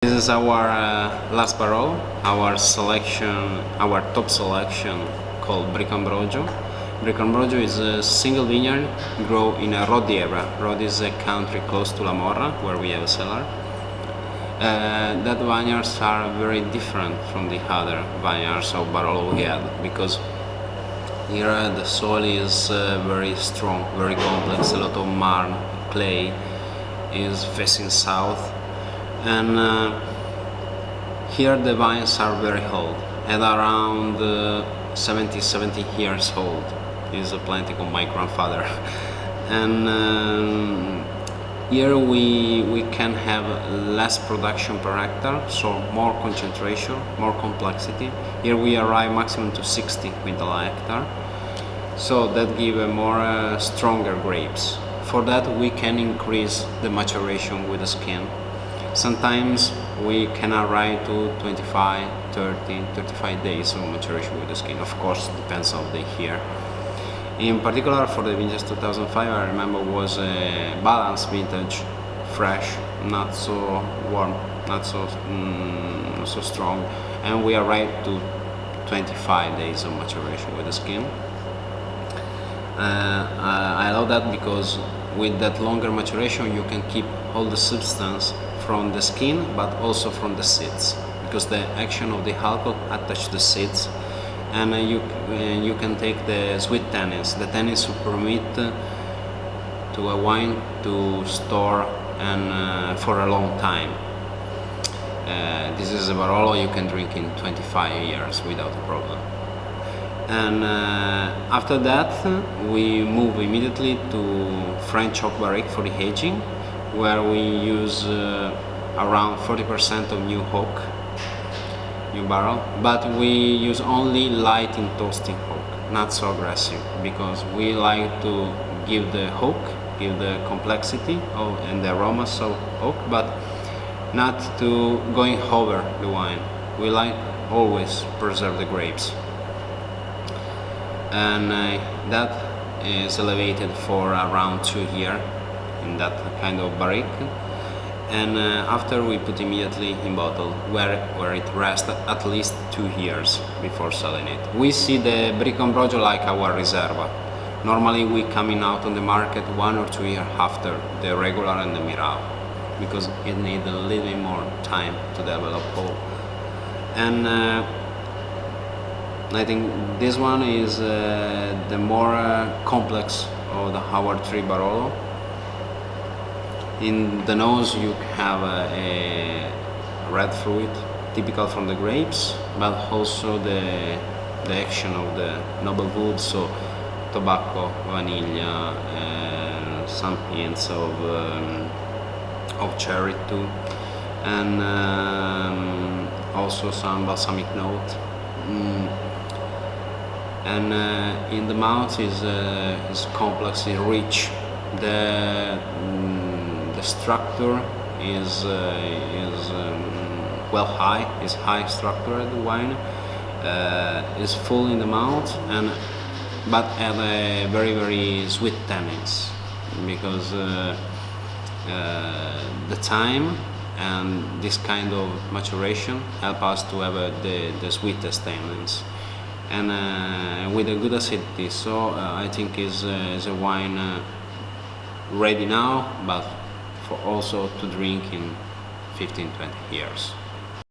This is our last barrel, our selection, our top selection called Brico Ambrogio. Brico Ambrogio is a single vineyard grown in a Rodiera. Rodi is a country close to La Morra, where we have a cellar. That vineyards are very different from the other vineyards of Barolo we had, because here the soil is very strong, very complex, a lot of marl, clay, is facing south. And here the vines are very old, at around 70 years old. Is plenty of my grandfather. And here we can have less production per hectare, so more concentration, more complexity. Here we arrive maximum to 60 quintal a hectare, so that give a more stronger grapes. For that we can increase the maturation with the skin. Sometimes we can arrive to 25, 30, 35 days of maturation with the skin. Of course, depends on the year. In particular, for the vintage 2005, I remember was a balanced vintage, fresh, not so warm, not so so strong, and we arrived to 25 days of maturation with the skin. I love that because with that longer maturation you can keep all the substance from the skin, but also from the seeds, because the action of the alcohol attach the seeds, and you can take the sweet tannins, the tannins who permit to a wine to store and for a long time. This is a Barolo you can drink in 25 years without a problem. And after that we move immediately to French oak barrique for the aging, where we use around 40% of new oak, new barrel, but we use only light in toasting oak, not so aggressive, because we like to give the oak, give the complexity and the aromas of oak, but not to going over the wine. We like always preserve the grapes. And that is elevated for around 2 years in that kind of barrique, and after we put immediately in bottle, where it rests at least 2 years before selling it. We see the Brico Ambrogio like our Riserva. Normally we coming out on the market 1 or 2 years after the regular and the Mirao, because it needs a little bit more time to develop all. And I think this one is the more complex of our three Barolo. In the nose you have a red fruit, typical from the grapes, but also the action of the noble wood, so tobacco, vanilla, some hints of cherry too, and also some balsamic note. And in the mouth is complex, is rich. The structure is well high, is high structured wine, is full in the mouth, and but have a very sweet tannins, because the time and this kind of maturation help us to have the sweetest tannins, and with a good acidity. So I think is a wine ready now, but for also to drink in 15-20 years.